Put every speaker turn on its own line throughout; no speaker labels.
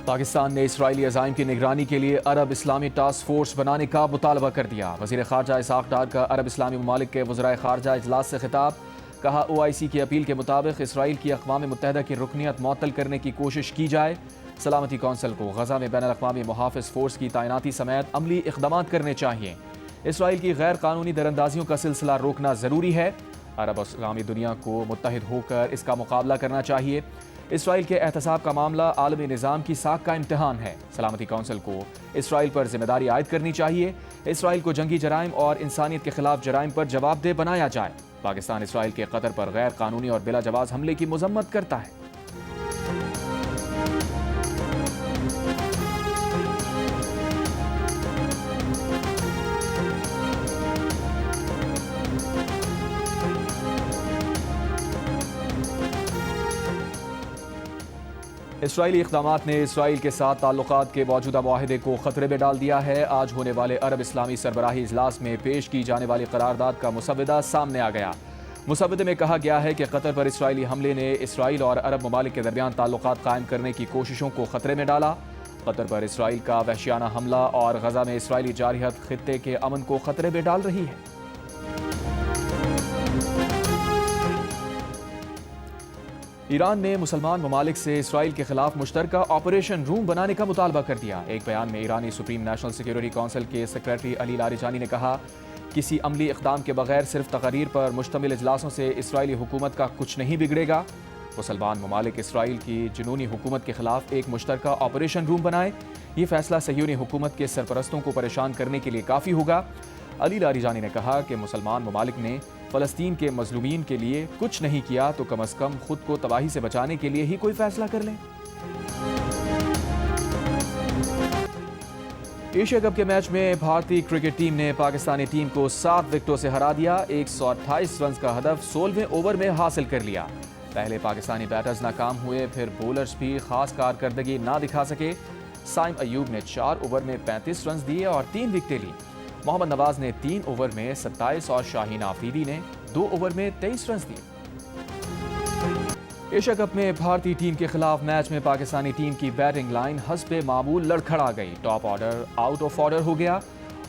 پاکستان نے اسرائیلی عزائم کی نگرانی کے لیے عرب اسلامی ٹاسک فورس بنانے کا مطالبہ کر دیا۔ وزیر خارجہ اسحاق ڈار کا عرب اسلامی ممالک کے وزرائے خارجہ اجلاس سے خطاب۔ کہا OIC کی اپیل کے مطابق اسرائیل کی اقوام متحدہ کی رکنیت معطل کرنے کی کوشش کی جائے۔ سلامتی کونسل کو غزہ میں بین الاقوامی محافظ فورس کی تعیناتی سمیت عملی اقدامات کرنے چاہیے۔ اسرائیل کی غیر قانونی دراندازیوں کا سلسلہ روکنا ضروری ہے۔ عرب اسلامی دنیا کو متحد ہو کر اس کا مقابلہ کرنا چاہیے۔ اسرائیل کے احتساب کا معاملہ عالمی نظام کی ساکھ کا امتحان ہے۔ سلامتی کونسل کو اسرائیل پر ذمہ داری عائد کرنی چاہیے۔ اسرائیل کو جنگی جرائم اور انسانیت کے خلاف جرائم پر جواب دہ بنایا جائے۔ پاکستان اسرائیل کے قطر پر غیر قانونی اور بلا جواز حملے کی مذمت کرتا ہے۔ اسرائیلی اقدامات نے اسرائیل کے ساتھ تعلقات کے موجودہ معاہدے کو خطرے میں ڈال دیا ہے۔ آج ہونے والے عرب اسلامی سربراہی اجلاس میں پیش کی جانے والی قرارداد کا مسودہ سامنے آ گیا۔ مسودے میں کہا گیا ہے کہ قطر پر اسرائیلی حملے نے اسرائیل اور عرب ممالک کے درمیان تعلقات قائم کرنے کی کوششوں کو خطرے میں ڈالا۔ قطر پر اسرائیل کا وحشیانہ حملہ اور غزہ میں اسرائیلی جارحیت خطے کے امن کو خطرے میں ڈال رہی ہے۔ ایران نے مسلمان ممالک سے اسرائیل کے خلاف مشترکہ آپریشن روم بنانے کا مطالبہ کر دیا۔ ایک بیان میں ایرانی سپریم نیشنل سیکیورٹی کونسل کے سیکریٹری علی لاریجانی نے کہا، کسی عملی اقدام کے بغیر صرف تقاریر پر مشتمل اجلاسوں سے اسرائیلی حکومت کا کچھ نہیں بگڑے گا۔ مسلمان ممالک اسرائیل کی جنونی حکومت کے خلاف ایک مشترکہ آپریشن روم بنائیں۔ یہ فیصلہ صہیونی حکومت کے سرپرستوں کو پریشان کرنے کے لیے کافی ہوگا۔ علی لاریجانی نے کہا کہ مسلمان ممالک نے فلسطین کے مظلومین کے لیے کچھ نہیں کیا تو کم از کم خود کو تباہی سے بچانے کے لیے ہی کوئی فیصلہ کر لیں۔ ایشیا کپ کے میچ میں بھارتی کرکٹ ٹیم نے پاکستانی ٹیم کو 7 وکٹوں سے ہرا دیا۔ 128 رنز کا ہدف 16ویں اوور میں حاصل کر لیا۔ پہلے پاکستانی بیٹرز ناکام ہوئے، پھر بولرز بھی خاص کارکردگی نہ دکھا سکے۔ سائم ایوب نے 4 اوور میں 35 رنز دیے اور 3 وکٹیں لی۔ محمد نواز نے 3 اوور میں 27 اور شاہین آفریدی نے 2 اوور میں 23 رنز دیے۔ ایشیا کپ میں بھارتی ٹیم کے خلاف میچ میں پاکستانی ٹیم کی بیٹنگ لائن حسب معمول لڑکھڑا گئی۔ Top order out of order ہو گیا۔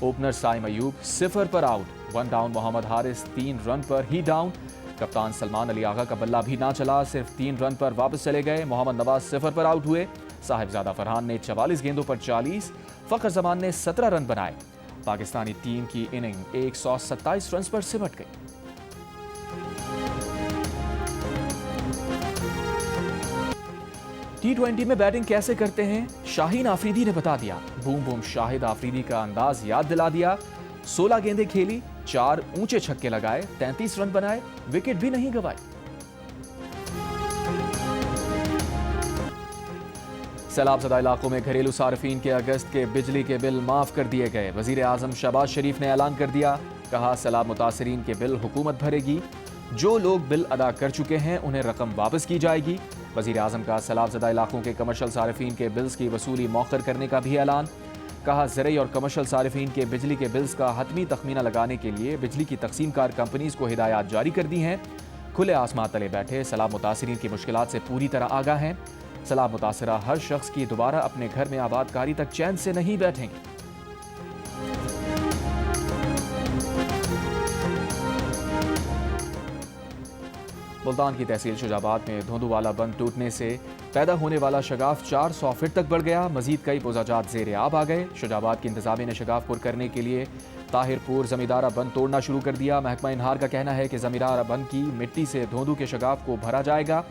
اوپنر سائم ایوب 0 پر out, 1 down Muhammad Haris 3 run پر ہی ڈاؤن۔ کپتان سلمان علی آغا کا بلہ بھی نہ چلا، صرف 3 رن پر واپس چلے گئے۔ محمد نواز 0 پر آؤٹ ہوئے۔ صاحبزادہ فرحان نے 44 گیندوں پر 40، فخر زمان نے 17 رن بنائے۔ پاکستانی ٹیم کی اننگ 127 رنز پر سمٹ گئی۔ T20 میں بیٹنگ کیسے کرتے ہیں شاہین آفریدی نے بتا دیا۔ بوم بوم شاہد آفریدی کا انداز یاد دلا دیا۔ 16 گیندیں کھیلی، 4 اونچے چھکے لگائے، 33 رن بنائے، وکٹ بھی نہیں گنوائے۔ سیلاب زدہ علاقوں میں گھریلو صارفین کے اگست کے بجلی کے بل معاف کر دیے گئے۔ وزیر اعظم شہباز شریف نے اعلان کر دیا، کہا سیلاب متاثرین کے بل حکومت بھرے گی، جو لوگ بل ادا کر چکے ہیں انہیں رقم واپس کی جائے گی۔ وزیر اعظم کا سیلاب زدہ علاقوں کے کمرشل صارفین کے بلز کی وصولی مؤخر کرنے کا بھی اعلان۔ کہا زرعی اور کمرشل صارفین کے بجلی کے بلز کا حتمی تخمینہ لگانے کے لیے بجلی کی تقسیم کار کمپنیز کو ہدایات جاری کر دی ہیں۔ کھلے آسمان تلے بیٹھے سیلاب متاثرین کی مشکلات سے پوری طرح آگاہ ہیں۔ سیلاب متاثرہ ہر شخص کی دوبارہ اپنے گھر میں آباد کاری تک چین سے نہیں بیٹھیں گے۔ ملتان کی تحصیل شجاباد میں دھوندو والا بند ٹوٹنے سے پیدا ہونے والا شگاف 400 فٹ تک بڑھ گیا۔ مزید کئی پوزاجات زیر آب آ گئے۔ شجاباد کی انتظامیہ نے شگاف پر کرنے کے لیے طاہر پور زمیندارہ بند توڑنا شروع کر دیا۔ محکمہ انہار کا کہنا ہے کہ زمیندارہ بند کی مٹی سے دھوندو کے شگاف کو بھرا جائے گا۔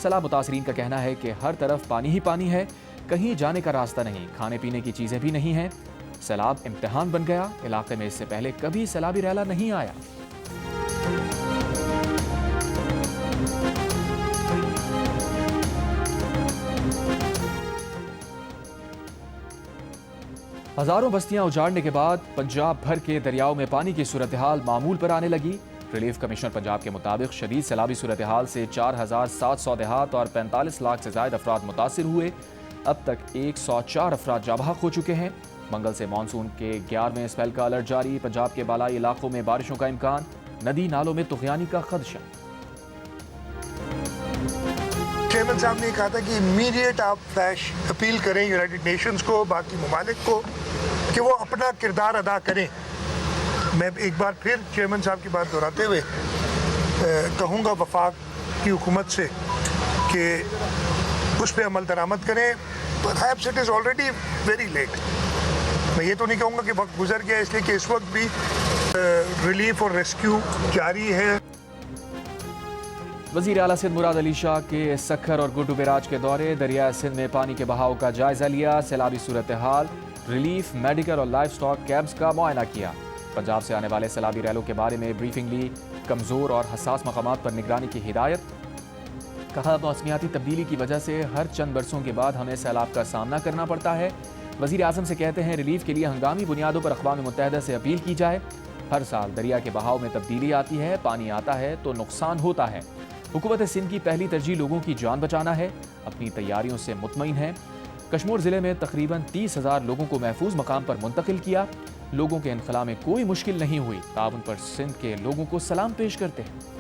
سیلاب متاثرین کا کہنا ہے کہ ہر طرف پانی ہی پانی ہے، کہیں جانے کا راستہ نہیں، کھانے پینے کی چیزیں بھی نہیں ہیں۔ سیلاب امتحان بن گیا۔ علاقے میں اس سے پہلے کبھی سیلابی ریلا نہیں آیا۔ ہزاروں بستیاں اجاڑنے کے بعد پنجاب بھر کے دریاؤں میں پانی کی صورتحال معمول پر آنے لگی۔ ریلیف کمشنر پنجاب کے مطابق شدید سیلابی صورتحال سے 4700 دیہات اور 45 لاکھ سے زائد افراد متاثر ہوئے۔ اب تک 104 افراد جاں بحق ہو چکے ہیں۔ منگل سے مانسون کے 11ویں اسپیل کا الرٹ جاری۔ پنجاب کے بالائی علاقوں میں بارشوں کا امکان، ندی نالوں میں طغیانی کا خدشہ۔
چیئرمین صاحب نے کہا تھا کہ امیڈیٹ آپ فلیش اپیل کریں یونائٹڈ نیشنز کو، باقی ممالک کو، کہ وہ اپنا کردار ادا کریں. میں ایک بار پھر چیئرمین صاحب کی بات دہراتے ہوئے کہوں گا وفاق کی حکومت سے کہ اس پہ عمل درآمد کریں. Perhaps it is already very late. میں یہ تو نہیں کہوں گا کہ وقت گزر گیا، اس لیے کہ اس وقت بھی ریلیف اور ریسکیو جاری ہے.
وزیر اعلیٰ سندھ مراد علی شاہ کے سکھر اور گڈو بیراج کے دورے، دریائے سندھ میں پانی کے بہاؤ کا جائزہ لیا، سیلابی صورتحال، ریلیف، میڈیکل اور لائف سٹاک کیمپس کا معائنہ کیا. پنجاب سے آنے والے سیلابی ریلوں کے بارے میں بریفنگ لی، کمزور اور حساس مقامات پر نگرانی کی ہدایت. کہا موسمیاتی تبدیلی کی وجہ سے ہر چند برسوں کے بعد ہمیں سیلاب کا سامنا کرنا پڑتا ہے. وزیر اعظم سے کہتے ہیں ریلیف کے لیے ہنگامی بنیادوں پر اقوام متحدہ سے اپیل کی جائے. ہر سال دریا کے بہاؤ میں تبدیلی آتی ہے، پانی آتا ہے تو نقصان ہوتا ہے. حکومت سندھ کی پہلی ترجیح لوگوں کی جان بچانا ہے، اپنی تیاریوں سے مطمئن ہے. کشمور ضلع میں تقریباً 30,000 لوگوں کو محفوظ مقام پر منتقل کیا. لوگوں کے انخلاء میں کوئی مشکل نہیں ہوئی. تعاون پر سندھ کے لوگوں کو سلام پیش کرتے ہیں.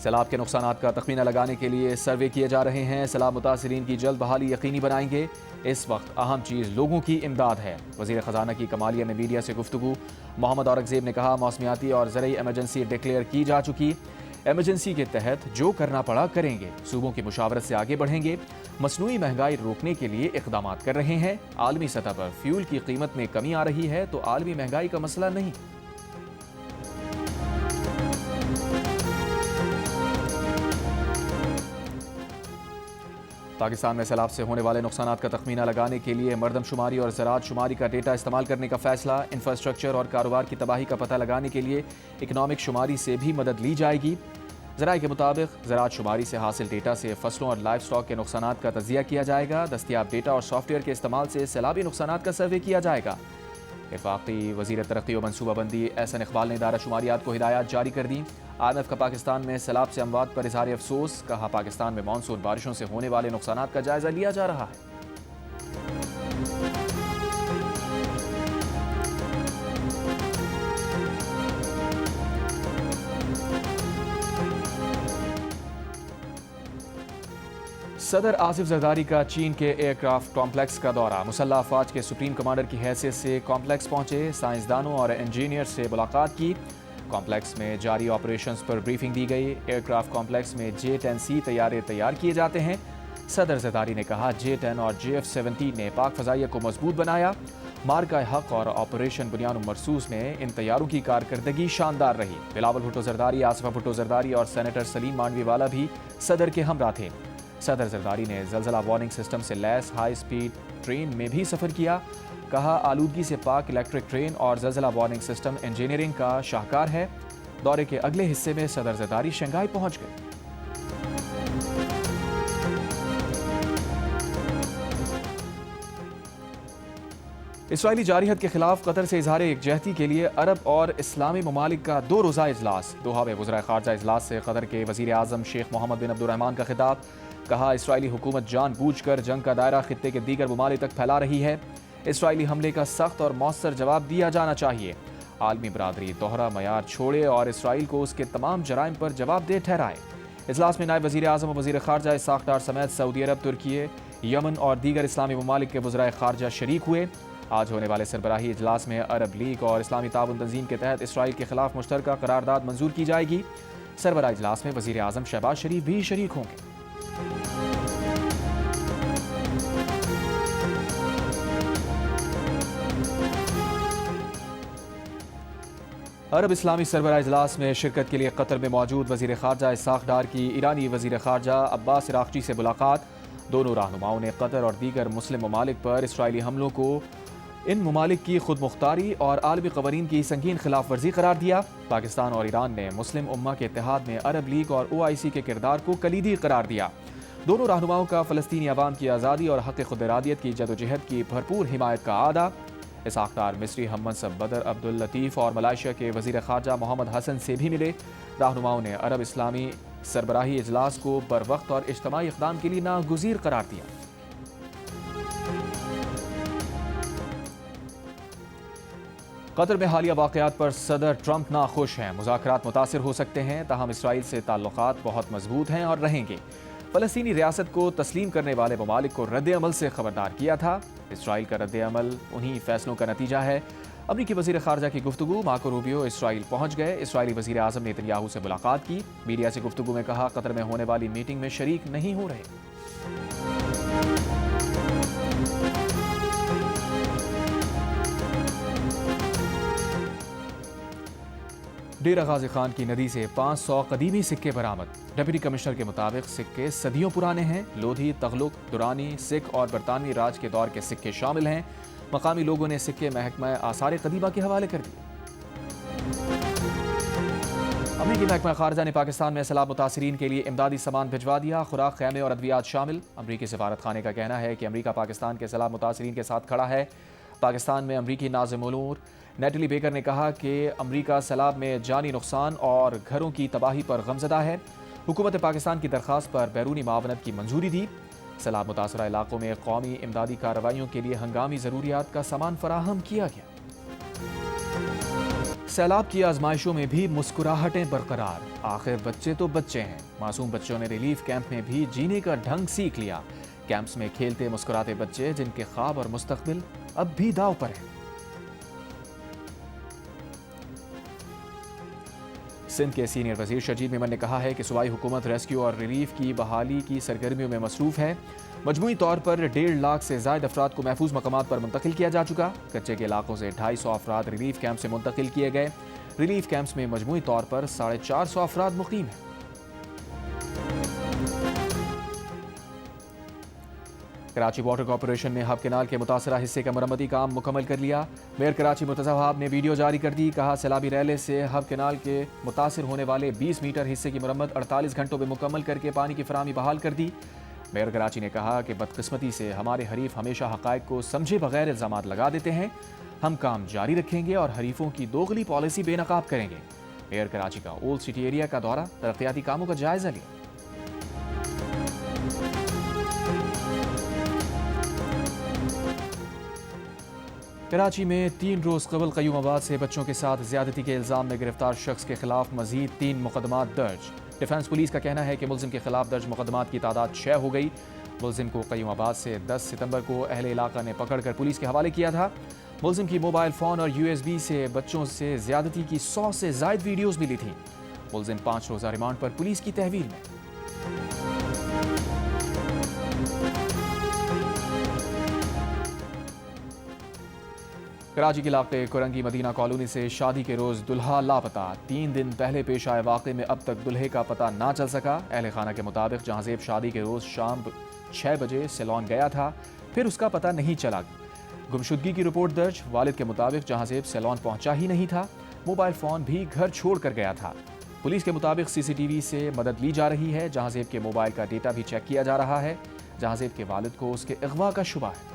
سیلاب کے نقصانات کا تخمینہ لگانے کے لیے سروے کیے جا رہے ہیں. سیلاب متاثرین کی جلد بحالی یقینی بنائیں گے. اس وقت اہم چیز لوگوں کی امداد ہے. وزیر خزانہ کی کمالیہ میں میڈیا سے گفتگو. محمد اورنگزیب نے کہا موسمیاتی اور زرعی ایمرجنسی ڈکلیئر کی جا چکی. ایمرجنسی کے تحت جو کرنا پڑا کریں گے. صوبوں کی مشاورت سے آگے بڑھیں گے. مصنوعی مہنگائی روکنے کے لیے اقدامات کر رہے ہیں. عالمی سطح پر فیول کی قیمت میں کمی آ رہی ہے تو عالمی مہنگائی کا مسئلہ نہیں. پاکستان میں سیلاب سے ہونے والے نقصانات کا تخمینہ لگانے کے لیے مردم شماری اور زراعت شماری کا ڈیٹا استعمال کرنے کا فیصلہ. انفراسٹرکچر اور کاروبار کی تباہی کا پتہ لگانے کے لیے اکنامک شماری سے بھی مدد لی جائے گی. ذرائع کے مطابق زراعت شماری سے حاصل ڈیٹا سے فصلوں اور لائف سٹاک کے نقصانات کا تجزیہ کیا جائے گا. دستیاب ڈیٹا اور سافٹ ویئر کے استعمال سے سیلابی نقصانات کا سروے کیا جائے گا. وفاقی وزیر ترقی و منصوبہ بندی احسن اقبال نے ادارہ شماریات کو ہدایات جاری کر دیں. IMF کا پاکستان میں سیلاب سے اموات پر اظہار افسوس. کہا پاکستان میں مانسون بارشوں سے ہونے والے نقصانات کا جائزہ لیا جا رہا ہے. صدر آصف زرداری کا چین کے ایئر کرافٹ کمپلیکس کا دورہ. مسلح افواج کے سپریم کمانڈر کی حیثیت سے کمپلیکس پہنچے. سائنسدانوں اور انجینئر سے ملاقات کی. کمپلیکس میں جاری آپریشنز پر بریفنگ دی گئی. ایئر کرافٹ کمپلیکس میں J-10C طیارے تیار کیے جاتے ہیں. صدر زرداری نے کہا J-10 اور JF-17 نے پاک فضائیہ کو مضبوط بنایا. مارکہ حق اور آپریشن بنیان مرصوص میں ان طیاروں کی کارکردگی شاندار رہی. بلاول بھٹو زرداری، آصفہ بھٹو زرداری اور سینیٹر سلیم مانڈوی والا بھی صدر کے ہمراہ تھے. صدر زرداری نے زلزلہ وارننگ سسٹم سے لیس ہائی سپیڈ ٹرین میں بھی سفر کیا. کہا آلودگی سے پاک الیکٹرک ٹرین اور زلزلہ وارننگ سسٹم انجینئرنگ کا شاہکار ہے. دورے کے اگلے حصے میں صدر زرداری شنگھائی پہنچ گئے. اسرائیلی جارحیت کے خلاف قطر سے اظہار یکجہتی کے لیے عرب اور اسلامی ممالک کا 2 روزہ اجلاس. دوحہ میں وزرائے خارجہ اجلاس سے قطر کے وزیر اعظم شیخ محمد بن عبد الرحمن کا خطاب. کہا اسرائیلی حکومت جان بوجھ کر جنگ کا دائرہ خطے کے دیگر ممالک تک پھیلا رہی ہے. اسرائیلی حملے کا سخت اور مؤثر جواب دیا جانا چاہیے. عالمی برادری دوہرا معیار چھوڑے اور اسرائیل کو اس کے تمام جرائم پر جواب دہ ٹھہرائے. اجلاس میں نائب وزیر اعظم اور وزیر خارجہ اسحاق ڈار سمیت سعودی عرب، ترکیے، یمن اور دیگر اسلامی ممالک کے وزرائے خارجہ شریک ہوئے. آج ہونے والے سربراہی اجلاس میں عرب لیگ اور اسلامی تعاون تنظیم کے تحت اسرائیل کے خلاف مشترکہ قرارداد منظور کی جائے گی. سربراہ اجلاس میں وزیر اعظم شہباز شریف بھی شریک ہوں گے. عرب اسلامی سربراہ اجلاس میں شرکت کے لیے قطر میں موجود وزیر خارجہ اسحاق ڈار کی ایرانی وزیر خارجہ عباس عراقچی سے ملاقات. دونوں رہنماؤں نے قطر اور دیگر مسلم ممالک پر اسرائیلی حملوں کو ان ممالک کی خود مختاری اور عالمی قوانین کی سنگین خلاف ورزی قرار دیا. پاکستان اور ایران نے مسلم امہ کے اتحاد میں عرب لیگ اور OIC کے کردار کو کلیدی قرار دیا. دونوں رہنماؤں کا فلسطینی عوام کی آزادی اور حق خود ارادیت کی جدوجہد کی بھرپور حمایت کا اعادہ. اسحاق ڈار مصری ہم منصب بدر عبداللطیف اور ملائیشیا کے وزیر خارجہ محمد حسن سے بھی ملے. رہنماؤں نے عرب اسلامی سربراہی اجلاس کو بروقت اور اجتماعی اقدام کے لیے ناگزیر قرار دیا. قطر میں حالیہ واقعات پر صدر ٹرمپ ناخوش ہیں۔ مذاکرات متاثر ہو سکتے ہیں، تاہم اسرائیل سے تعلقات بہت مضبوط ہیں اور رہیں گے۔ فلسطینی ریاست کو تسلیم کرنے والے ممالک کو رد عمل سے خبردار کیا تھا۔ اسرائیل کا رد عمل انہی فیصلوں کا نتیجہ ہے۔ امریکی وزیر خارجہ کی گفتگو، مارکو روبیو اسرائیل پہنچ گئے۔ اسرائیلی وزیر اعظم نے نتنیاہو سے ملاقات کی۔ میڈیا سے گفتگو میں کہا قطر میں ہونے والی میٹنگ میں شریک نہیں ہو رہے۔ ڈیرہ غازی خان کی ندی سے 500 قدیمی سکے برآمد۔ ڈپٹی کمشنر کے مطابق سکے صدیوں پرانے ہیں۔ لودھی، تغلق، دورانی، سکھ اور برطانوی راج کے دور کے سکے شامل ہیں۔ مقامی لوگوں نے سکے محکمہ آثار قدیمہ کے حوالے کر دیے۔ امریکی محکمہ خارجہ نے پاکستان میں سیلاب متاثرین کے لیے امدادی سامان بھجوا دیا، خوراک، خیمے اور ادویات شامل۔ امریکی سفارت خانے کا کہنا ہے کہ امریکہ پاکستان کے سیلاب متاثرین کے ساتھ کھڑا ہے۔ پاکستان میں امریکی ناظم امور نیٹلی بیکر نے کہا کہ امریکہ سیلاب میں جانی نقصان اور گھروں کی تباہی پر غمزدہ ہے۔ حکومت پاکستان کی درخواست پر بیرونی معاونت کی منظوری دی۔ سیلاب متاثرہ علاقوں میں قومی امدادی کارروائیوں کے لیے ہنگامی ضروریات کا سامان فراہم کیا گیا۔ سیلاب کی آزمائشوں میں بھی مسکراہٹیں برقرار، آخر بچے تو بچے ہیں۔ معصوم بچوں نے ریلیف کیمپ میں بھی جینے کا ڈھنگ سیکھ لیا۔ کیمپس میں کھیلتے مسکراتے بچے جن کے خواب اور مستقبل اب بھی داؤ پر ہیں۔ سندھ کے سینئر وزیر شرجیل میمن نے کہا ہے کہ صوبائی حکومت ریسکیو اور ریلیف کی بحالی کی سرگرمیوں میں مصروف ہے۔ مجموعی طور پر 1.5 لاکھ سے زائد افراد کو محفوظ مقامات پر منتقل کیا جا چکا۔ کچے کے علاقوں سے 250 افراد ریلیف کیمپ سے منتقل کیے گئے۔ ریلیف کیمپس میں مجموعی طور پر 450 افراد مقیم ہیں۔ کراچی واٹر کارپوریشن نے ہب کینال کے متاثرہ حصے کا مرمتی کام مکمل کر لیا۔ میئر کراچی مرتضی وہاب نے ویڈیو جاری کر دی، کہا سیلابی ریلے سے ہب کینال کے متاثر ہونے والے 20 میٹر حصے کی مرمت 48 گھنٹوں میں مکمل کر کے پانی کی فراہمی بحال کر دی۔ میئر کراچی نے کہا کہ بدقسمتی سے ہمارے حریف ہمیشہ حقائق کو سمجھے بغیر الزامات لگا دیتے ہیں۔ ہم کام جاری رکھیں گے اور حریفوں کی دوغلی پالیسی بے نقاب کریں گے۔ میئر کراچی کا اولڈ سٹی ایریا کا دورہ، ترقیاتی کاموں کا جائزہ لیا۔ کراچی میں 3 روز قبل قیوم آباد سے بچوں کے ساتھ زیادتی کے الزام میں گرفتار شخص کے خلاف مزید 3 مقدمات درج۔ ڈیفنس پولیس کا کہنا ہے کہ ملزم کے خلاف درج مقدمات کی تعداد 6 ہو گئی۔ ملزم کو قیوم آباد سے 10 ستمبر کو اہل علاقہ نے پکڑ کر پولیس کے حوالے کیا تھا۔ ملزم کی موبائل فون اور USB سے بچوں سے زیادتی کی 100 سے زائد ویڈیوز ملی تھیں۔ ملزم 5 روزہ ریمانڈ پر پولیس کی تحویل میں۔ کراچی کے علاقے کورنگی مدینہ کالونی سے شادی کے روز دلہا لاپتہ۔ 3 دن پہلے پیش آئے واقعے میں اب تک دلہے کا پتہ نہ چل سکا۔ اہل خانہ کے مطابق جہانزیب شادی کے روز شام 6 بجے سیلون گیا تھا، پھر اس کا پتہ نہیں چلا۔ گمشدگی کی رپورٹ درج۔ والد کے مطابق جہانزیب سیلون پہنچا ہی نہیں تھا، موبائل فون بھی گھر چھوڑ کر گیا تھا۔ پولیس کے مطابق CCTV سے مدد لی جا رہی ہے۔ جہانزیب کے موبائل کا ڈیٹا بھی چیک کیا جا رہا ہے۔ جہانزیب کے والد کو اس کے اغوا کا شبہ ہے۔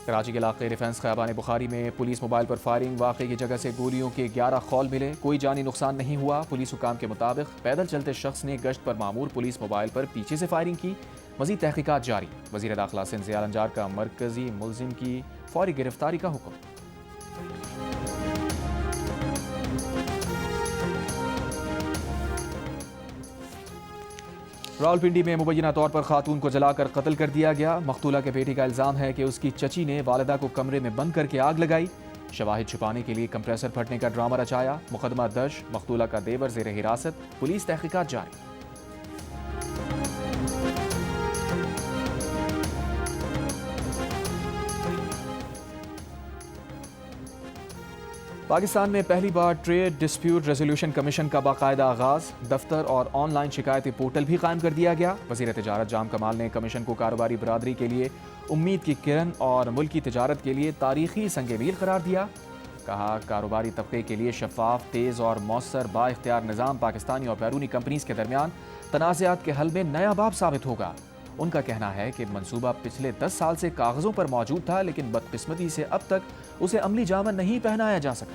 کراچی کے علاقے ڈیفنس خیابان بخاری میں پولیس موبائل پر فائرنگ، واقعے کی جگہ سے گولیوں کے 11 خول ملے، کوئی جانی نقصان نہیں ہوا۔ پولیس حکام کے مطابق پیدل چلتے شخص نے گشت پر مامور پولیس موبائل پر پیچھے سے فائرنگ کی۔ مزید تحقیقات جاری۔ وزیر داخلہ سندھ ضیاء النجار کا مرکزی ملزم کی فوری گرفتاری کا حکم۔ راولپنڈی میں مبینہ طور پر خاتون کو جلا کر قتل کر دیا گیا۔ مقتولہ کے بیٹی کا الزام ہے کہ اس کی چچی نے والدہ کو کمرے میں بند کر کے آگ لگائی۔ شواہد چھپانے کے لیے کمپریسر پھٹنے کا ڈرامہ رچایا۔ مقدمہ درج۔ مقتولہ کا دیور زیر حراست، پولیس تحقیقات جاری۔ پاکستان میں پہلی بار ٹریڈ ڈسپیوٹ ریزولوشن کمیشن کا باقاعدہ آغاز، دفتر اور آن لائن شکایتی پورٹل بھی قائم کر دیا گیا۔ وزیر تجارت جام کمال نے کمیشن کو کاروباری برادری کے لیے امید کی کرن اور ملکی تجارت کے لیے تاریخی سنگ میل قرار دیا۔ کہا کاروباری طبقے کے لیے شفاف، تیز اور مؤثر با اختیار نظام پاکستانی اور بیرونی کمپنیز کے درمیان تنازعات کے حل میں نیا باب ثابت ہوگا۔ ان کا کہنا ہے کہ منصوبہ پچھلے 10 سال سے کاغذوں پر موجود تھا، لیکن بدقسمتی سے اب تک اسے عملی جامہ نہیں پہنایا جا سکا۔